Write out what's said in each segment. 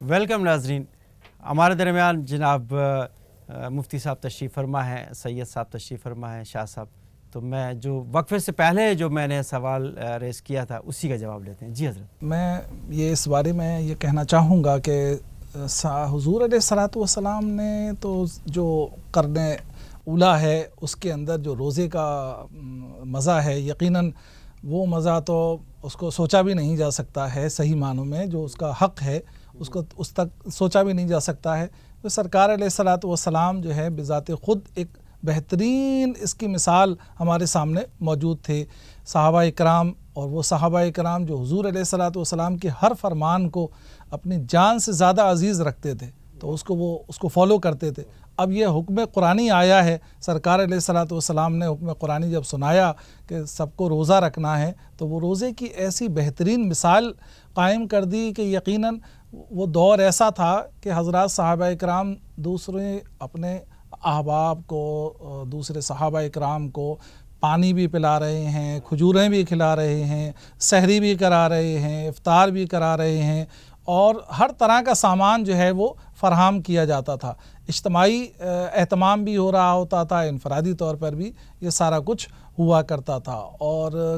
Welcome ناظرین، ہمارے درمیان جناب مفتی صاحب تشریف فرما ہیں، سید صاحب تشریف فرما ہیں، شاہ صاحب. تو میں جو وقفے سے پہلے جو میں نے سوال ریز کیا تھا اسی کا جواب لیتے ہیں. جی حضرت. میں یہ اس بارے میں یہ کہنا چاہوں گا کہ حضور علیہ الصلوۃ والسلام نے تو جو قرن اولیٰ ہے اس کے اندر جو روزے کا مزہ ہے، یقیناً وہ مزہ تو اس کو سوچا بھی نہیں جا سکتا ہے، صحیح معنوں میں جو اس کا حق ہے اس کو اس تک سوچا بھی نہیں جا سکتا ہے. تو سرکار علیہ الصلوۃ والسلام جو ہے بذات خود ایک بہترین اس کی مثال ہمارے سامنے موجود تھے. صحابہ اکرام، اور وہ صحابہ اکرام جو حضور علیہ الصلوۃ والسلام کے ہر فرمان کو اپنی جان سے زیادہ عزیز رکھتے تھے، تو اس کو فالو کرتے تھے. اب یہ حکم قرآنی آیا ہے، سرکار علیہ الصلوۃ والسلام نے حکم قرآنی جب سنایا کہ سب کو روزہ رکھنا ہے، تو وہ روزے کی ایسی بہترین مثال قائم کر دی کہ یقیناً وہ دور ایسا تھا کہ حضرات صحابہ اکرام دوسرے اپنے احباب کو، دوسرے صحابہ اکرام کو پانی بھی پلا رہے ہیں، کھجوریں بھی کھلا رہے ہیں، سحری بھی کرا رہے ہیں، افطار بھی کرا رہے ہیں، اور ہر طرح کا سامان جو ہے وہ فراہم کیا جاتا تھا. اجتماعی اہتمام بھی ہو رہا ہوتا تھا، انفرادی طور پر بھی یہ سارا کچھ ہوا کرتا تھا. اور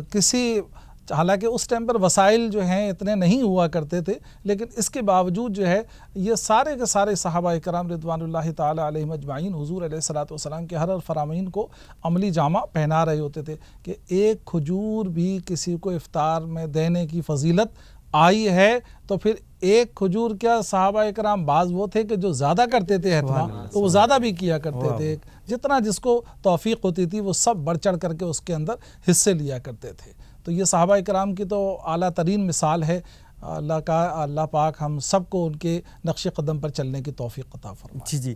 حالانکہ اس ٹائم پر وسائل جو ہیں اتنے نہیں ہوا کرتے تھے، لیکن اس کے باوجود جو ہے یہ سارے کے سارے صحابہ کرام رضوان اللہ تعالی علیہم اجمعین حضور علیہ الصلوۃ والسلام کے ہر فرامین کو عملی جامہ پہنا رہے ہوتے تھے کہ ایک کھجور بھی کسی کو افطار میں دینے کی فضیلت آئی ہے. تو پھر ایک کھجور کیا، صحابہ کرام بعض وہ تھے کہ جو زیادہ کرتے تھے اہتمام، تو وہ زیادہ بھی کیا کرتے تھے، جتنا جس کو توفیق ہوتی تھی وہ سب بڑھ چڑھ کر کے اس کے اندر حصے لیا کرتے تھے. تو یہ صحابہ کرام کی تو اعلیٰ ترین مثال ہے. اللہ پاک ہم سب کو ان کے نقش قدم پر چلنے کی توفیق عطا فرمائے. جی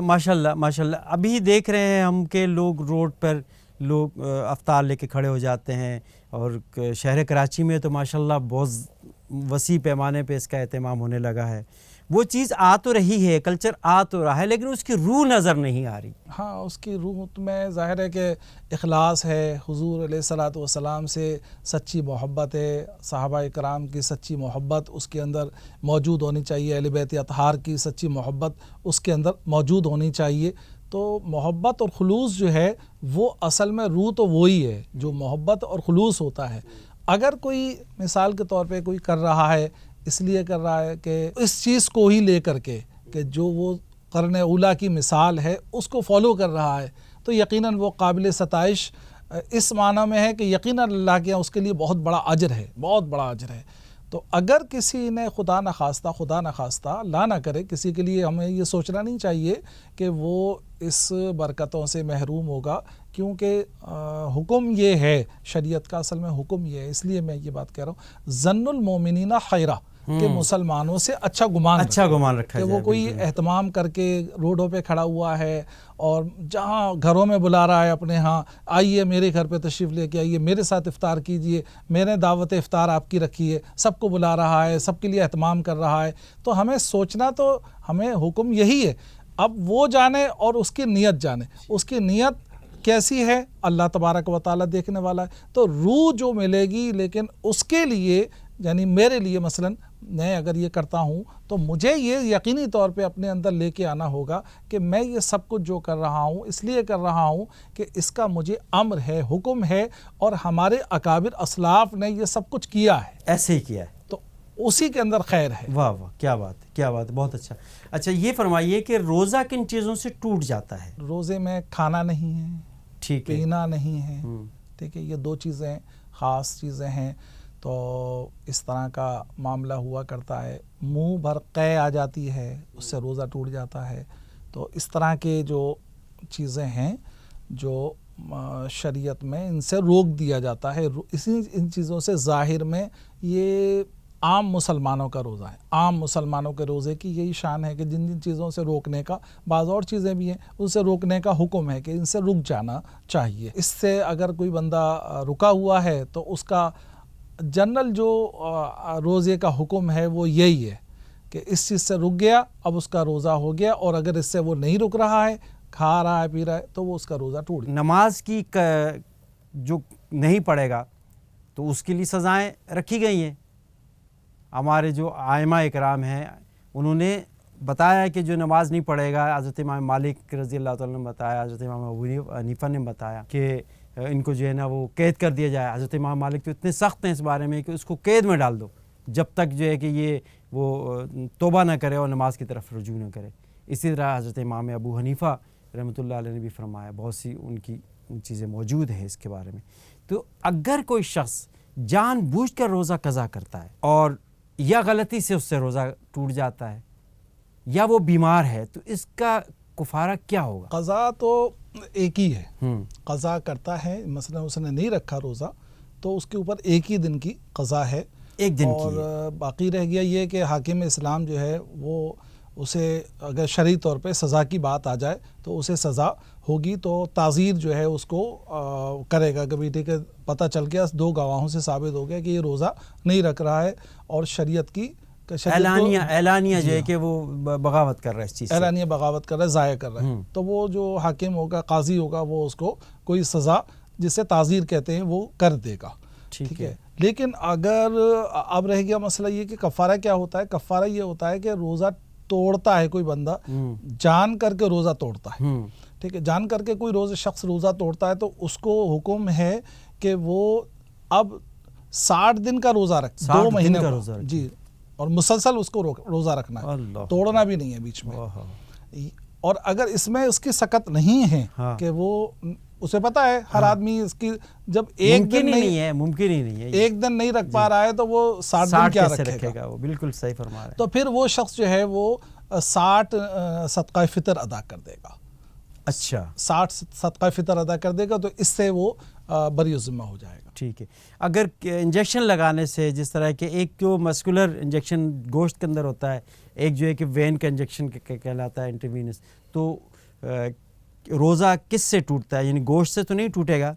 ماشاءاللہ ماشاءاللہ. ابھی دیکھ رہے ہیں ہم کہ لوگ روڈ پر لوگ افطار لے کے کھڑے ہو جاتے ہیں، اور شہر کراچی میں تو ماشاءاللہ بہت وسیع پیمانے پہ اس کا اہتمام ہونے لگا ہے. وہ چیز آ تو رہی ہے، کلچر آ تو رہا ہے، لیکن اس کی روح نظر نہیں آ رہی. ہاں، اس کی روح میں ظاہر ہے کہ اخلاص ہے، حضور علیہ الصلوۃ والسلام سے سچی محبت ہے، صحابہ کرام کی سچی محبت اس کے اندر موجود ہونی چاہیے، اہل بیت اطہار کی سچی محبت اس کے اندر موجود ہونی چاہیے. تو محبت اور خلوص جو ہے وہ اصل میں روح تو وہی ہے جو محبت اور خلوص ہوتا ہے. اگر کوئی مثال کے طور پہ کوئی کر رہا ہے، اس لیے کر رہا ہے کہ اس چیز کو ہی لے کر کے کہ جو وہ قرن اولیٰ کی مثال ہے اس کو فالو کر رہا ہے، تو یقیناً وہ قابل ستائش اس معنی میں ہے کہ یقیناً اللہ کے یہاں اس کے لیے بہت بڑا اجر ہے، بہت بڑا اجر ہے. تو اگر کسی نے خدا نخواستہ اللہ نہ کرے، کسی کے لیے ہمیں یہ سوچنا نہیں چاہیے کہ وہ اس برکتوں سے محروم ہوگا، کیونکہ حکم یہ ہے، شریعت کا اصل میں حکم یہ ہے. اس لیے میں یہ بات کہہ رہا ہوں، ظن المومنین خیرہ، کہ مسلمانوں سے اچھا گمان رکھا کہ وہ کوئی اہتمام کر کے روڈوں پہ کھڑا ہوا ہے اور جہاں گھروں میں بلا رہا ہے اپنے ہاں، آئیے میرے گھر پہ تشریف لے کے آئیے، میرے ساتھ افطار کیجئے، میں نے دعوت افطار آپ کی رکھی ہے، سب کو بلا رہا ہے، سب کے لیے اہتمام کر رہا ہے. تو ہمیں سوچنا، تو ہمیں حکم یہی ہے. اب وہ جانے اور اس کی نیت جانے، اس کی نیت کیسی ہے اللہ تبارک و تعالیٰ دیکھنے والا ہے. تو روح جو ملے گی، لیکن اس کے لیے یعنی میرے لیے مثلاً میں اگر یہ کرتا ہوں تو مجھے یہ یقینی طور پہ اپنے اندر لے کے آنا ہوگا کہ میں یہ سب کچھ جو کر رہا ہوں اس لیے کر رہا ہوں کہ اس کا مجھے امر ہے، حکم ہے، اور ہمارے اکابر اسلاف نے یہ سب کچھ کیا ہے، ایسے ہی کیا ہے، تو اسی کے اندر خیر ہے. واہ واہ، کیا بات ہے، کیا بات ہے، بہت اچھا. اچھا یہ فرمائیے کہ روزہ کن چیزوں سے ٹوٹ جاتا ہے؟ روزے میں کھانا نہیں ہے، ٹھیک ہے، پینا نہیں ہے، ٹھیک ہے، یہ دو چیزیں خاص چیزیں ہیں. تو اس طرح کا معاملہ ہوا کرتا ہے. منہ بھر قے آ جاتی ہے، اس سے روزہ ٹوٹ جاتا ہے. تو اس طرح کے جو چیزیں ہیں جو شریعت میں ان سے روک دیا جاتا ہے. ان چیزوں سے ظاہر میں یہ عام مسلمانوں کا روزہ ہے. عام مسلمانوں کے روزے کی یہی شان ہے کہ جن چیزوں سے روکنے کا، بعض اور چیزیں بھی ہیں ان سے روکنے کا حکم ہے کہ ان سے رک جانا چاہیے. اس سے اگر کوئی بندہ رکا ہوا ہے تو اس کا جنرل جو روزے کا حکم ہے وہ یہی ہے کہ اس چیز سے رک گیا، اب اس کا روزہ ہو گیا. اور اگر اس سے وہ نہیں رک رہا ہے، کھا رہا ہے، پی رہا ہے، تو وہ اس کا روزہ ٹوٹ گیا. نماز کی جو نہیں پڑھے گا تو اس کے لیے سزائیں رکھی گئی ہیں. ہمارے جو ائمہ اکرام ہیں انہوں نے بتایا کہ جو نماز نہیں پڑھے گا، حضرت امام مالک رضی اللہ تعالیٰ نے بتایا، حضرت امام ابو حنیفہ نے بتایا کہ ان کو جو ہے نا وہ قید کر دیا جائے۔ حضرت امام مالک تو اتنے سخت ہیں اس بارے میں کہ اس کو قید میں ڈال دو جب تک جو ہے کہ یہ وہ توبہ نہ کرے اور نماز کی طرف رجوع نہ کرے۔ اسی طرح حضرت امام ابو حنیفہ رحمۃ اللہ علیہ نے بھی فرمایا، بہت سی ان کی چیزیں موجود ہیں اس کے بارے میں۔ تو اگر کوئی شخص جان بوجھ کر روزہ قضا کرتا ہے اور یا غلطی سے اس سے روزہ ٹوٹ جاتا ہے یا وہ بیمار ہے، تو اس کا کفارہ کیا ہوگا؟ قضا تو ایک ہی ہے، قضا کرتا ہے، مثلا اس نے نہیں رکھا روزہ تو اس کے اوپر ایک ہی دن کی قضا ہے، ایک دن کی، اور باقی رہ گیا یہ کہ حاکم اسلام جو ہے وہ اسے اگر شرعی طور پہ سزا کی بات آ جائے تو اسے سزا ہوگی، تو تعزیر جو ہے اس کو کرے گا، کبھی ٹھیک ہے پتہ چل گیا 2 گواہوں سے ثابت ہو گیا کہ یہ روزہ نہیں رکھ رہا ہے اور شریعت کی اعلانیہ جو ہے کہ وہ بغاوت کر رہا ہے اس چیز سے، اعلانیہ بغاوت کر رہا ہے، ضائع کر رہا ہے، تو وہ جو حاکم ہوگا، قاضی ہوگا، وہ اس کو کوئی سزا جسے تعزیر کہتے ہیں وہ کر دے گا، ٹھیک ہے۔ لیکن اگر اب رہ گیا مسئلہ یہ کہ کفارہ کیا ہوتا ہے، کفارہ یہ ہوتا ہے کہ روزہ توڑتا ہے کوئی بندہ، جان کر کے روزہ توڑتا ہے، ٹھیک ہے، جان کر کے کوئی شخص روزہ توڑتا ہے تو اس کو حکم ہے کہ وہ اب 60 دن کا روزہ رکھے، 2 مہینے کا روزہ، جی، اور مسلسل اس کو روزہ رکھنا ہے، توڑنا بھی نہیں ہے بیچ میں۔ اور اگر اس میں اس کی سکت نہیں ہے کہ وہ اسے پتا ہے ہر آدمی اس کی جب ایک دن ممکن ہی نہیں ہے، ایک دن نہیں رکھ پا رہا ہے تو وہ 60 دن کیا رکھے گا؟ وہ بالکل صحیح فرما رہے ہیں۔ تو پھر وہ شخص جو ہے وہ 60 صدقہ فطر ادا کر دے گا، اچھا 60 صدقہ فطر ادا کر دے گا تو اس سے وہ بری ذمہ ہو جائے گا۔ ٹھیک ہے۔ اگر انجیکشن لگانے سے، جس طرح کہ ایک جو مسکولر انجیکشن گوشت کے اندر ہوتا ہے، ایک جو ہے کہ وین کا انجیکشن کہلاتا ہے انٹروینس، تو روزہ کس سے ٹوٹتا ہے؟ یعنی گوشت سے تو نہیں ٹوٹے گا،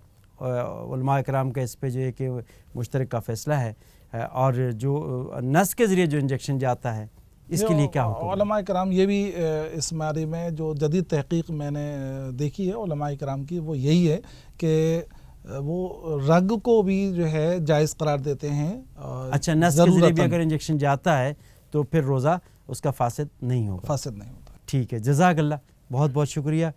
علماء کرام کا اس پہ جو ہے کہ مشترک کا فیصلہ ہے، اور جو نس کے ذریعے جو انجیکشن جاتا ہے اس کے لیے کیا حکم ہے؟ علماء کرام یہ بھی اس بارے میں جو جدید تحقیق میں نے دیکھی ہے علماء کرام کی، وہ یہی ہے کہ وہ رگ کو بھی جو ہے جائز قرار دیتے ہیں۔ اچھا، نس کے ذریعے بھی اگر انجیکشن جاتا ہے تو پھر روزہ اس کا فاسد نہیں ہوگا؟ فاسد نہیں ہوتا۔ ٹھیک ہے، جزاک اللہ، بہت بہت شکریہ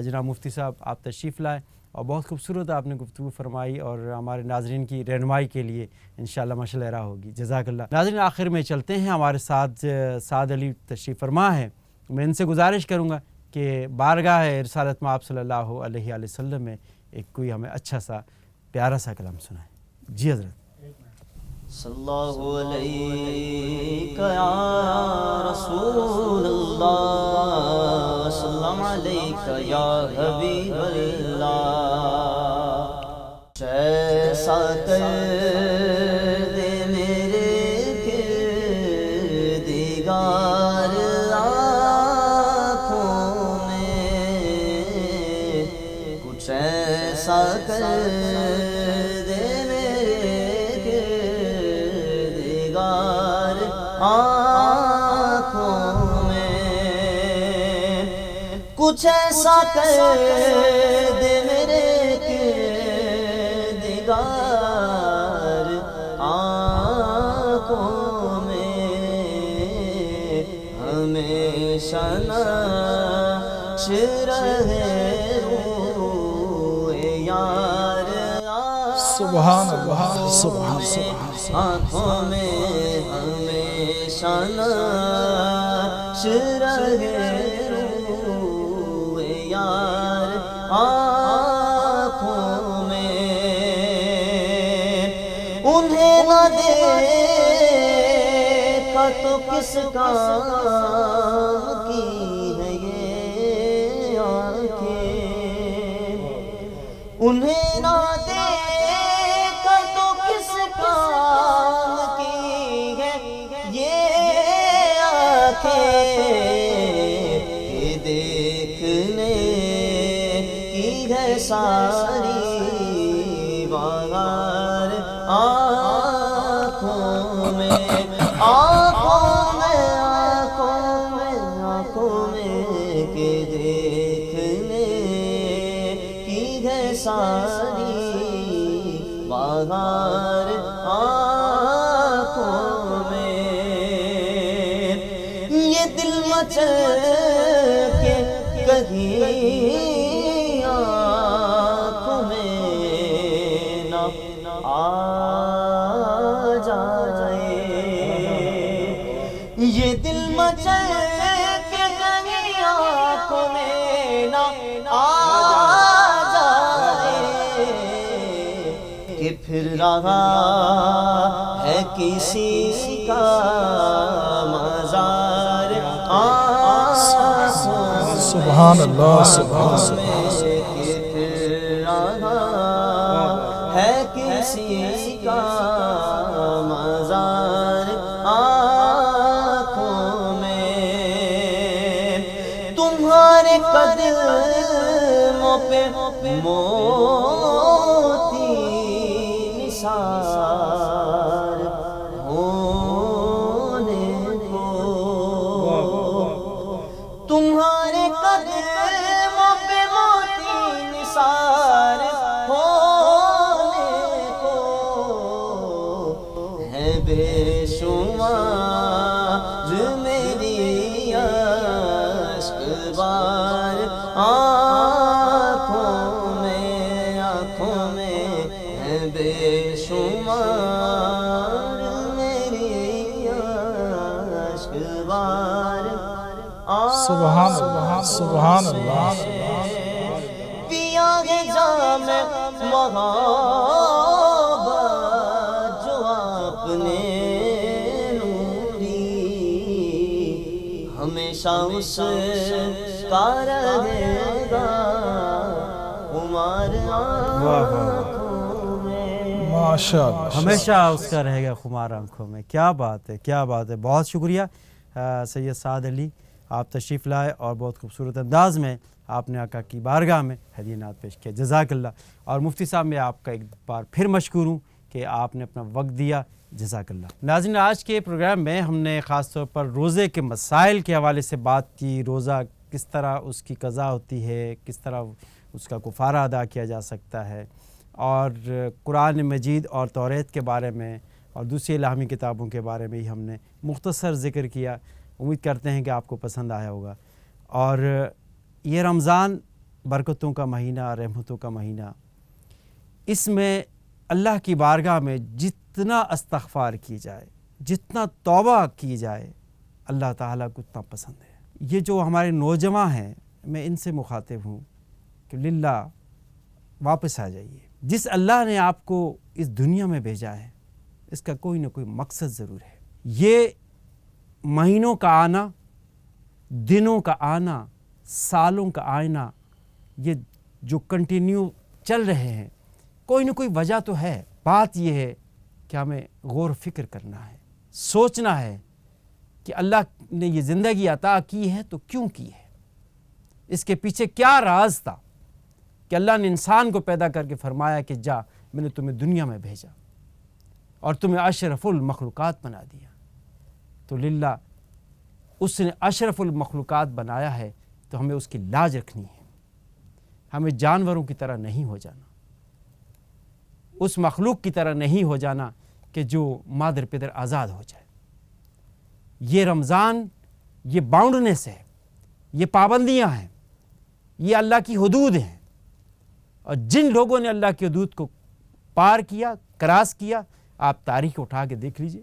جناب مفتی صاحب، آپ تشریف لائے اور بہت خوبصورت آپ نے گفتگو فرمائی، اور ہمارے ناظرین کی رہنمائی کے لیے انشاءاللہ مشعل راہ ہوگی۔ جزاک اللہ۔ ناظرین، آخر میں چلتے ہیں، ہمارے ساتھ سعد علی تشریف فرما ہے، میں ان سے گزارش کروں گا کہ بارگاہ رسالت میں آپ صلی اللہ علیہ وسلم میں ایک کوئی ہمیں اچھا سا پیارا سا کلام سنائیں۔ جی حضرت۔ صلی اللہ علیہ یا رسول اللہ، سلام علیکہ یا حبیب اللہ، ایسا کر دے میرے کردگار آنکھوں میں، کچھ ایسا کر کچھ ایسا کر دے میرے کردگار آنکھوں میں، ہمیشہ نقش رہے روح یار سبحان اللہ، سبحان اللہ، آنکھوں میں ہمیشہ نقش رہے آنکھوں میں، انہیں نہ دیکھا تو کس کام کی ہے یہ آنکھیں، انہیں نہ دیکھا تو کس کام کی ہے یہ آنکھیں، ساری بہار آنکھوں میں، آنکھوں میں، آنکھوں میں، آنکھوں میں کہ دیکھنے کی ہے ساری بہار آنکھوں میں، آنکھوں میں نہ آ جائے، یہ دل مچلے کہ کہیں آنکھوں میں نہ آ جائے، کہ پھر رہا ہے کسی کا مزار سبحان اللہ، سبحان اللہ، کہ پھر رہا ہے کسی کا مزار آنکھوں میں، تمہارے قدموں پہ موتی نثار ہونے کو، تمہارے قدموں پہ موتی نثار ہونے کو، ہے بے شمار میری اشک بار آنکھوں میں ہے بے شمار میری اشک بار سبحان اللہ، سبحان اللہ، پیا ہے جام محبت جو آپ نے نوری، ہمیشہ اس کا رہے گا خمار آنکھوں میں، ماشاءاللہ، ہمیشہ اس کا رہے گا خمار آنکھوں میں۔ کیا بات ہے، کیا بات ہے، بہت شکریہ سید سعد علی، آپ تشریف لائے اور بہت خوبصورت انداز میں آپ نے آقا کی بارگاہ میں ہدیہ نعت پیش کیا، جزاک اللہ۔ اور مفتی صاحب میں آپ کا ایک بار پھر مشکور ہوں کہ آپ نے اپنا وقت دیا، جزاک اللہ۔ ناظرین، آج کے پروگرام میں ہم نے خاص طور پر روزے کے مسائل کے حوالے سے بات کی، روزہ کس طرح اس کی قضا ہوتی ہے، کس طرح اس کا کفارہ ادا کیا جا سکتا ہے، اور قرآن مجید اور توریت کے بارے میں اور دوسری الہامی کتابوں کے بارے میں ہی ہم نے مختصر ذکر کیا۔ امید کرتے ہیں کہ آپ کو پسند آیا ہوگا۔ اور یہ رمضان برکتوں کا مہینہ، رحمتوں کا مہینہ، اس میں اللہ کی بارگاہ میں جتنا استغفار کی جائے، جتنا توبہ کی جائے، اللہ تعالیٰ کو اتنا پسند ہے۔ یہ جو ہمارے نوجوان ہیں، میں ان سے مخاطب ہوں کہ للہ واپس آ جائیے۔ جس اللہ نے آپ کو اس دنیا میں بھیجا ہے، اس کا کوئی نہ کوئی مقصد ضرور ہے۔ یہ مہینوں کا آنا، دنوں کا آنا، سالوں کا آنا، یہ جو کنٹینیو چل رہے ہیں، کوئی نہ کوئی وجہ تو ہے۔ بات یہ ہے کہ ہمیں غور و فکر کرنا ہے، سوچنا ہے کہ اللہ نے یہ زندگی عطا کی ہے تو کیوں کی ہے، اس کے پیچھے کیا راز تھا کہ اللہ نے انسان کو پیدا کر کے فرمایا کہ جا، میں نے تمہیں دنیا میں بھیجا اور تمہیں اشرف المخلوقات بنا دیا۔ تو للہ اس نے اشرف المخلوقات بنایا ہے تو ہمیں اس کی لاج رکھنی ہے، ہمیں جانوروں کی طرح نہیں ہو جانا، اس مخلوق کی طرح نہیں ہو جانا کہ جو مادر پدر آزاد ہو جائے۔ یہ رمضان، یہ باؤنڈنیس ہے، یہ پابندیاں ہیں، یہ اللہ کی حدود ہیں، اور جن لوگوں نے اللہ کی حدود کو پار کیا، کراس کیا، آپ تاریخ اٹھا کے دیکھ لیجئے،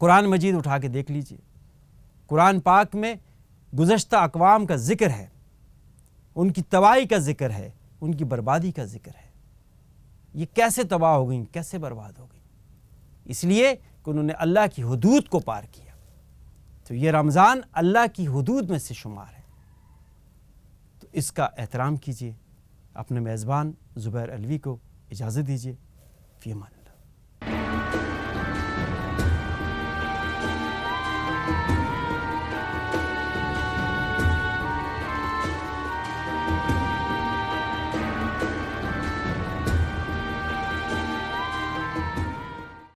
قرآن مجید اٹھا کے دیکھ لیجئے، قرآن پاک میں گزشتہ اقوام کا ذکر ہے، ان کی تباہی کا ذکر ہے، ان کی بربادی کا ذکر ہے۔ یہ کیسے تباہ ہو گئیں، کیسے برباد ہو گئیں؟ اس لیے کہ انہوں نے اللہ کی حدود کو پار کیا۔ تو یہ رمضان اللہ کی حدود میں سے شمار ہے، تو اس کا احترام کیجیے۔ اپنے میزبان زبیر علوی کو اجازت دیجیے، فی امان۔